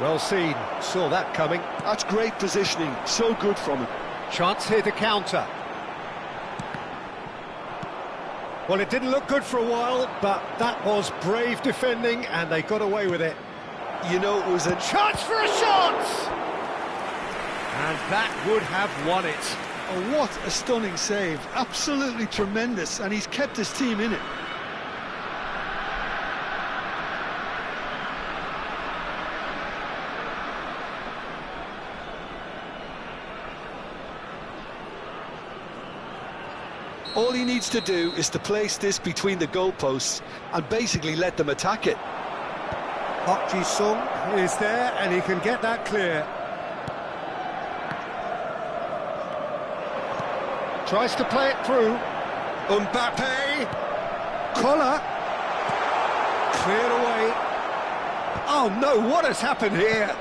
Well seen, saw that coming. That's great positioning, so good from him. Chance here to counter. Well, it didn't look good for a while, but that was brave defending, and they got away with it. You know, it was a chance for a shot! And that would have won it. Oh, what a stunning save. Absolutely tremendous, and he's kept his team in it. All he needs to do is to place this between the goalposts and basically let them attack it. Park Ji-sung is there, and he can get that clear. Tries to play it through. Mbappe. Collar. Cleared away. Oh no, what has happened here?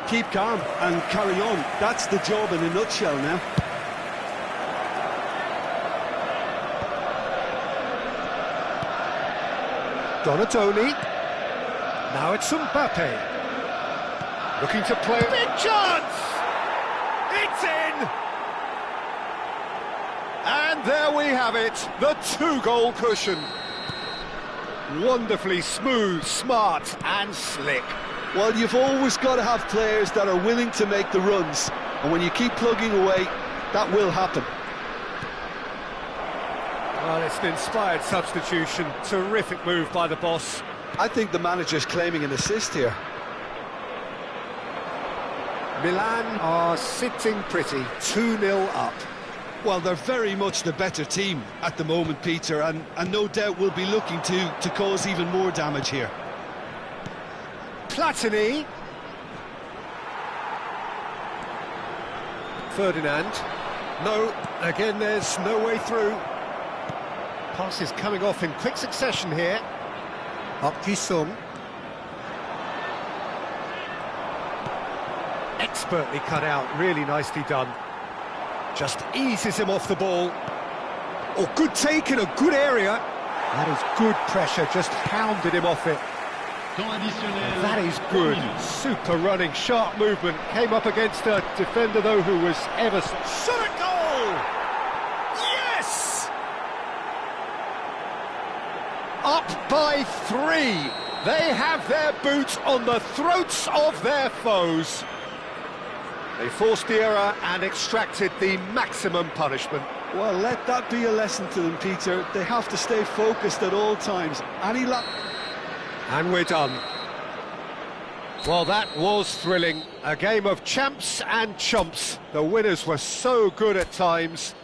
Keep calm and carry on. That's the job in a nutshell now. Donatoni. Now it's Mbappe. Looking to play. Big chance! It's in! And there we have it, the two-goal cushion. Wonderfully smooth, smart and slick. Well, you've always got to have players that are willing to make the runs, and when you keep plugging away, that will happen. Well, it's an inspired substitution. Terrific move by the boss. I think the manager's claiming an assist here. Milan are sitting pretty, 2-0 up. Well, they're very much the better team at the moment, Peter, and no doubt will be looking to cause even more damage here. Platini. Ferdinand. No, again there's no way through. Passes coming off in quick succession here. Park Ji-sung. Expertly cut out, really nicely done. Just eases him off the ball. Oh, good take in a good area. That is good pressure, just hounded him off it. That is good, super running, sharp movement. Came up against a defender, though, who was ever so... Shot at goal! Yes! Up by 3. They have their boots on the throats of their foes. They forced the error and extracted the maximum punishment. Well, let that be a lesson to them, Peter. They have to stay focused at all times. And we're done. Well, that was thrilling. A game of champs and chumps. The winners were so good at times.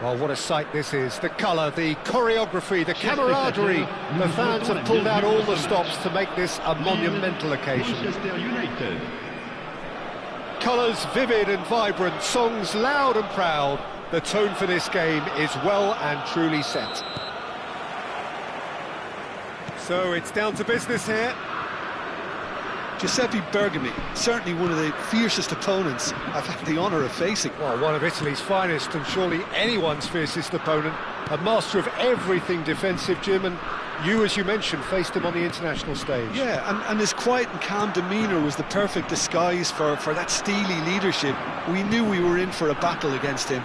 Well, what a sight this is. The colour, the choreography, the camaraderie. The fans have pulled out all the stops to make this a monumental occasion. Manchester United. Colours vivid and vibrant, songs loud and proud. The tone for this game is well and truly set. So it's down to business here. Giuseppe Bergami, certainly one of the fiercest opponents I've had the honour of facing. Well, one of Italy's finest and surely anyone's fiercest opponent. A master of everything defensive, Jim, and you, as you mentioned, faced him on the international stage. Yeah, and his quiet and calm demeanour was the perfect disguise for that steely leadership. We knew we were in for a battle against him.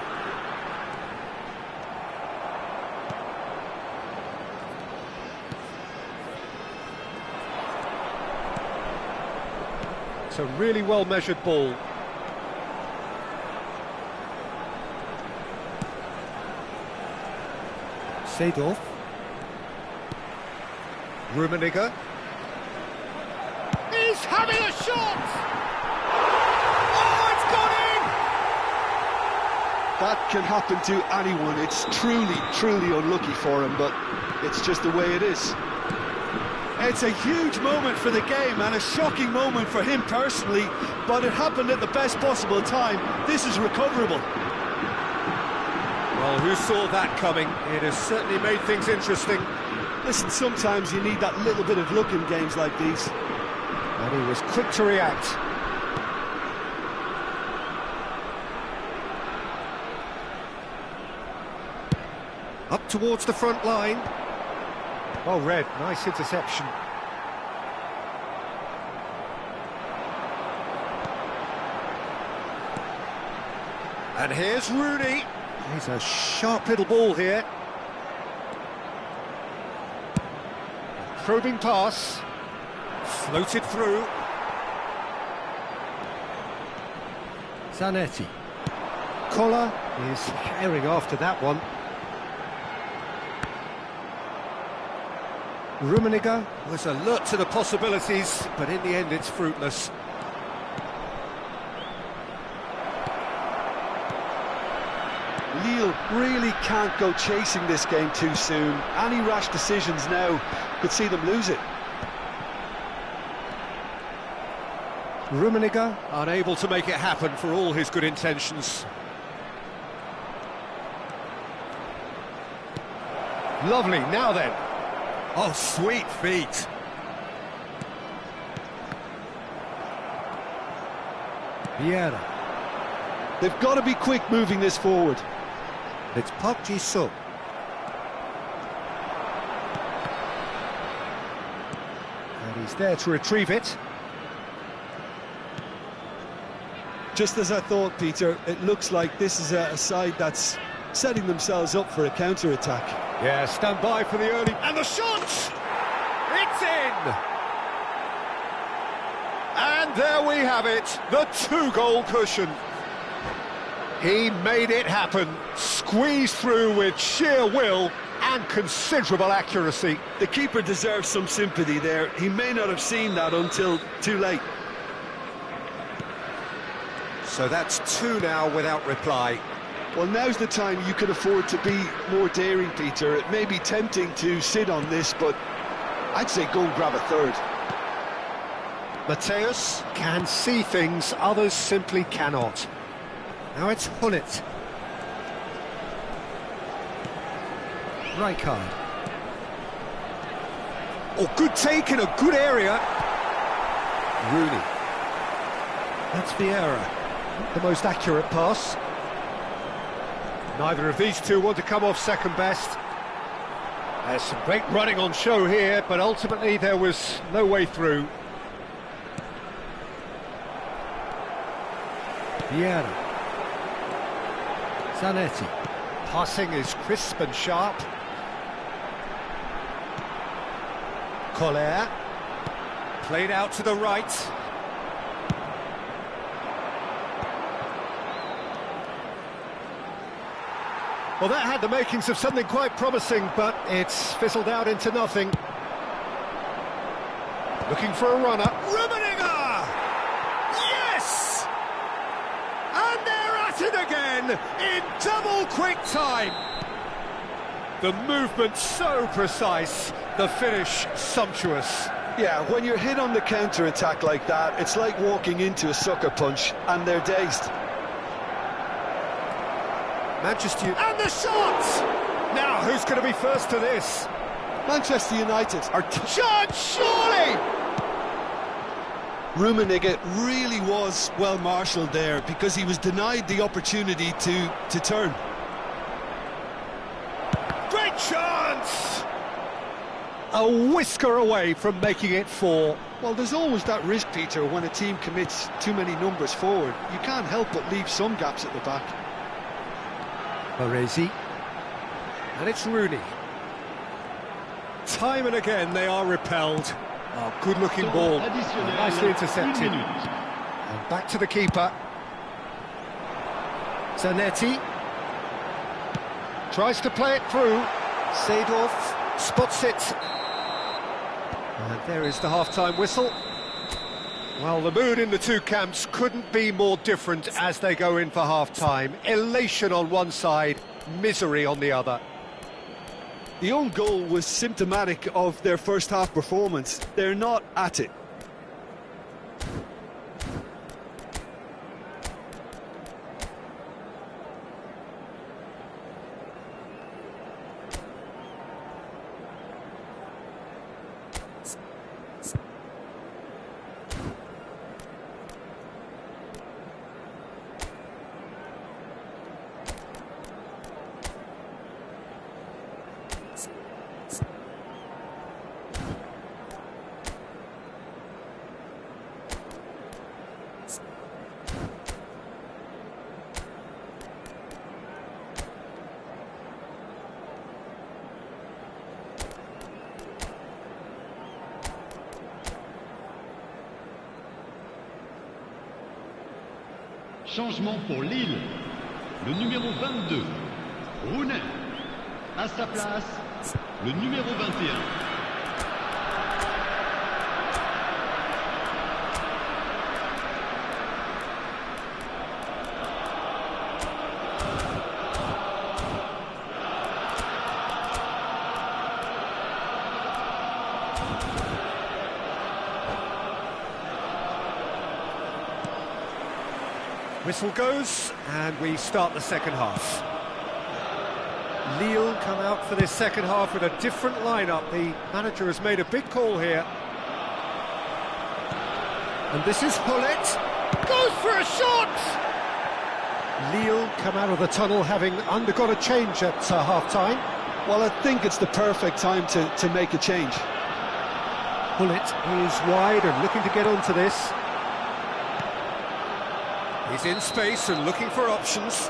It's a really well-measured ball. Seedorf. Rummenigge. He's having a shot! Oh, it's gone in! That can happen to anyone. It's truly unlucky for him, but it's just the way it is. It's a huge moment for the game and a shocking moment for him personally, but it happened at the best possible time. This is recoverable. Well, who saw that coming? It has certainly made things interesting. Listen, sometimes you need that little bit of luck in games like these. And he was quick to react. Up towards the front line. Well read, nice interception. And here's Rooney. He's a sharp little ball here. Probing pass. Floated through. Zanetti. Collar is herring after that one. Rummenigge was alert to the possibilities, but in the end it's fruitless. Lille really can't go chasing this game too soon. Any rash decisions now could see them lose it. Rummenigge unable to make it happen for all his good intentions. Lovely, now then. Oh, sweet feet. Vieira. They've got to be quick moving this forward. It's Park Ji-sung. And he's there to retrieve it. Just as I thought, Peter, it looks like this is a side that's setting themselves up for a counter-attack. Yeah, stand by for the early... And the shot! It's in! And there we have it, the two-goal cushion. He made it happen, squeezed through with sheer will and considerable accuracy. The keeper deserves some sympathy there. He may not have seen that until too late. So that's two now without reply. Well, now's the time you can afford to be more daring, Peter. It may be tempting to sit on this, but I'd say go and grab a third. Mateus can see things others simply cannot. Now it's Hullet. Rijkaard. Oh, good take in a good area. Rooney. That's Vieira. The most accurate pass. Neither of these two want to come off second best. There's some great running on show here, but ultimately there was no way through. Vieira. Zanetti. Passing is crisp and sharp. Collier. Played out to the right. Well, that had the makings of something quite promising, but it's fizzled out into nothing. Looking for a runner. Rummenigge! Yes! And they're at it again! again in double quick time. The movement so precise, the finish sumptuous. Yeah, when you're hit on the counter-attack like that, it's like walking into a sucker punch, and they're dazed. Manchester United, and the shot! Now, who's going to be first to this? Manchester United are... Shot, surely! Rummenigge really was well marshalled there because he was denied the opportunity to turn. Great chance! A whisker away from making it 4. Well, there's always that risk, Peter, when a team commits too many numbers forward. You can't help but leave some gaps at the back. Baresi. And it's Rooney. Time and again they are repelled. Oh, good-looking ball. Nicely intercepted. And back to the keeper. Zanetti. Tries to play it through. Seedorf spots it. And there is the half-time whistle. Well, the mood in the two camps couldn't be more different as they go in for half-time. Elation on one side, misery on the other. The own goal was symptomatic of their first-half performance. They're not at it. Changement pour Lille. Le numéro 22, Rooney. À sa place, le numéro 21. Whistle goes, and we start the second half. Lille come out for this second half with a different lineup. The manager has made a big call here. And this is Hullet. Goes for a shot! Lille come out of the tunnel having undergone a change at half-time. Well, I think it's the perfect time to make a change. Hullet is wide and looking to get onto this. He's in space and looking for options.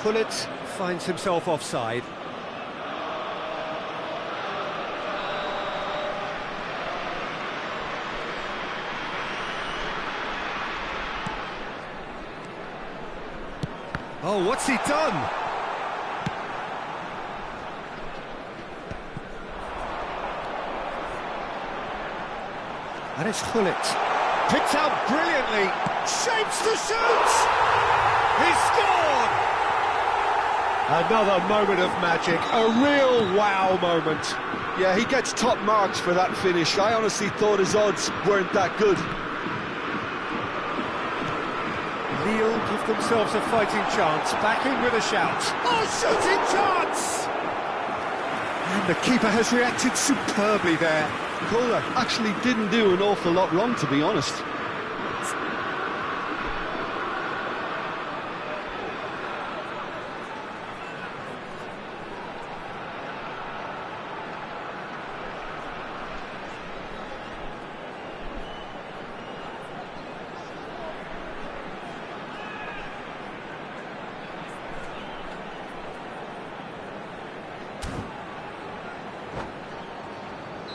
Hullet finds himself offside. Oh, what's he done? And it's Hullet. Picked out brilliantly. Shapes to shoot! He scored! Another moment of magic, a real wow moment. Yeah, he gets top marks for that finish. I honestly thought his odds weren't that good. Lille give themselves a fighting chance, back in with a shout. Oh, shooting chance! And the keeper has reacted superbly there. Kohler actually didn't do an awful lot wrong, to be honest.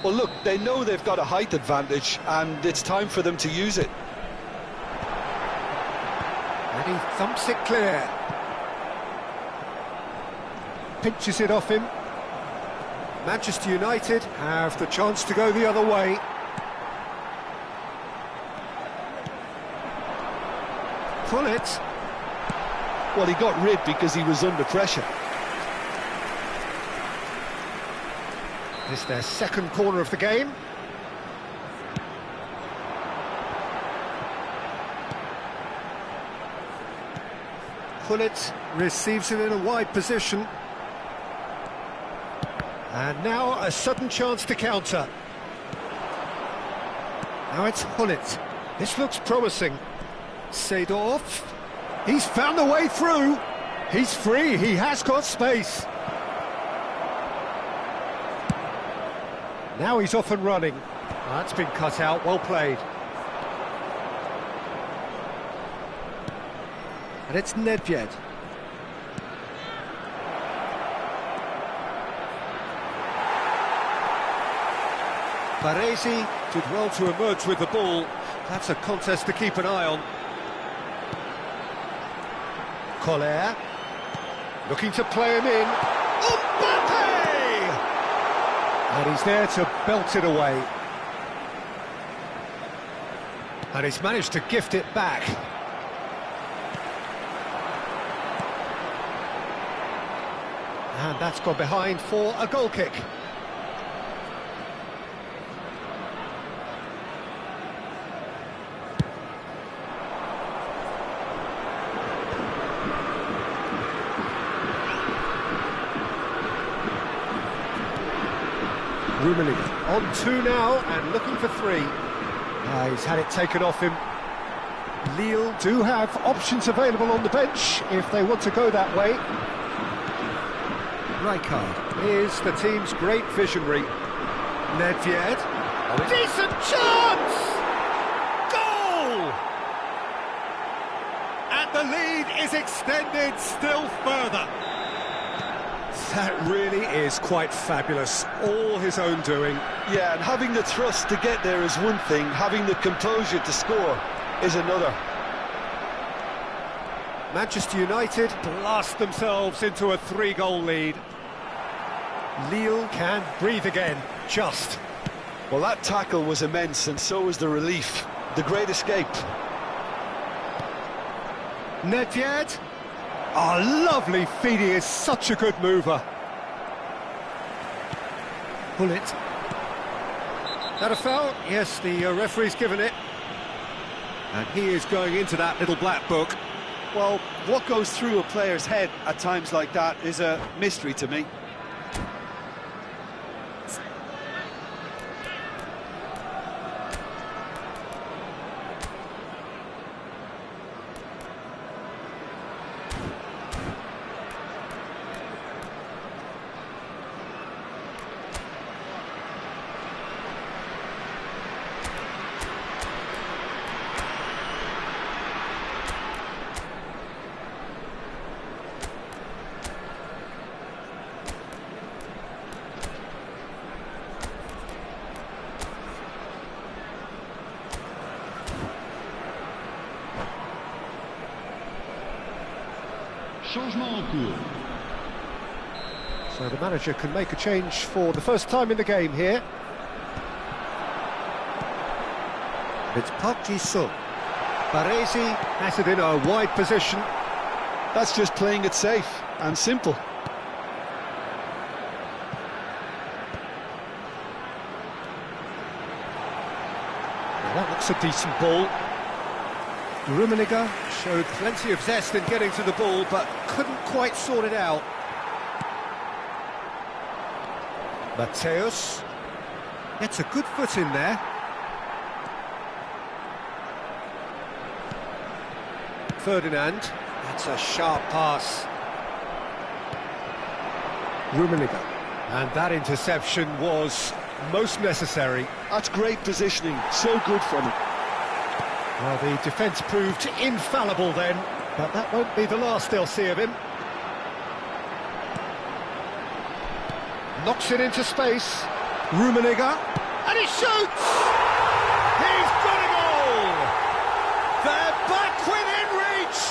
Well, look, they know they've got a height advantage, and it's time for them to use it. And he thumps it clear. Pinches it off him. Manchester United have the chance to go the other way. Pull it. Well, he got rid because he was under pressure. This is their second corner of the game. Gullit receives it in a wide position. And now a sudden chance to counter. Now it's Gullit. This looks promising. Seedorf. He's found a way through. He's free, he has got space. Now he's off and running. That's been cut out, well played. And it's Nedved. Baresi did well to emerge with the ball. That's a contest to keep an eye on. Collier, looking to play him in. Mbappe! And he's there to belt it away. And he's managed to gift it back. And that's gone behind for a goal kick. Rummenigge on 2 now and looking for 3. He's had it taken off him. Lille do have options available on the bench if they want to go that way. Rijkaard is the team's great visionary. Nedved. Oh, decent chance! Goal! And the lead is extended still further. That really is quite fabulous, all his own doing. Yeah, and having the thrust to get there is one thing, having the composure to score is another. Manchester United blast themselves into a 3-goal lead. Lille can breathe again, just. Well, that tackle was immense, and so was the relief. The great escape. Nedved. Oh, lovely feed, he is such a good mover. Gullit. That a foul? Yes, the referee's given it. And he is going into that little black book. Well, what goes through a player's head at times like that is a mystery to me. Changement en cours. So the manager can make a change for the first time in the game here. It's Park Ji-sung. Baresi has it in a wide position. That's just playing it safe and simple. Well, that looks a decent ball. Rummenigge showed plenty of zest in getting to the ball, but couldn't quite sort it out. Mateus gets a good foot in there. Ferdinand, that's a sharp pass. Rummenigge, and that interception was most necessary. That's great positioning, so good from him. Well, the defence proved infallible then, but that won't be the last they'll see of him. Knocks it into space. Rummenigge, and he shoots! He's got a goal! They're back within reach!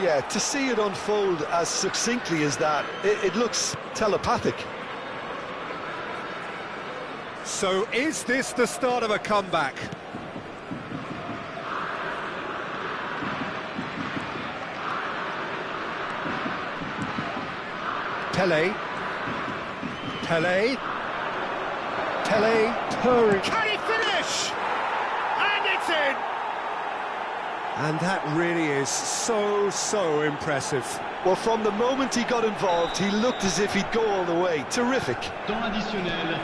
Yeah, to see it unfold as succinctly as that, it looks telepathic. So is this the start of a comeback? Pele. Pele. Pele. Can he finish? And it's in! And that really is so impressive. Well, from the moment he got involved, he looked as if he'd go all the way. Terrific. Temps additionnel,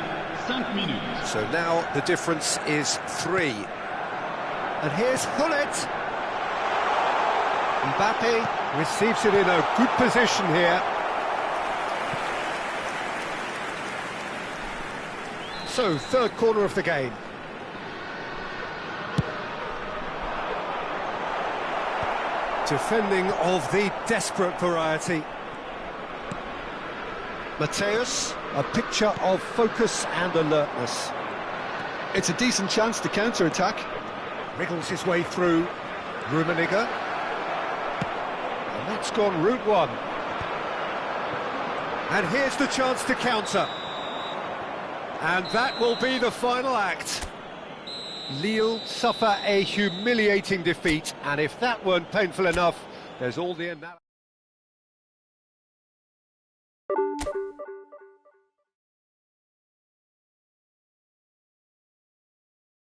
5 minutes. So now the difference is 3. And here's Hullet. Mbappe receives it in a good position here. So, third corner of the game. Defending of the desperate variety. Mateus, a picture of focus and alertness. It's a decent chance to counter-attack. Wriggles his way through. Rummenigge. And that's gone route one. And here's the chance to counter. And that will be the final act. Lille suffer a humiliating defeat, and if that weren't painful enough, there's all the analysis.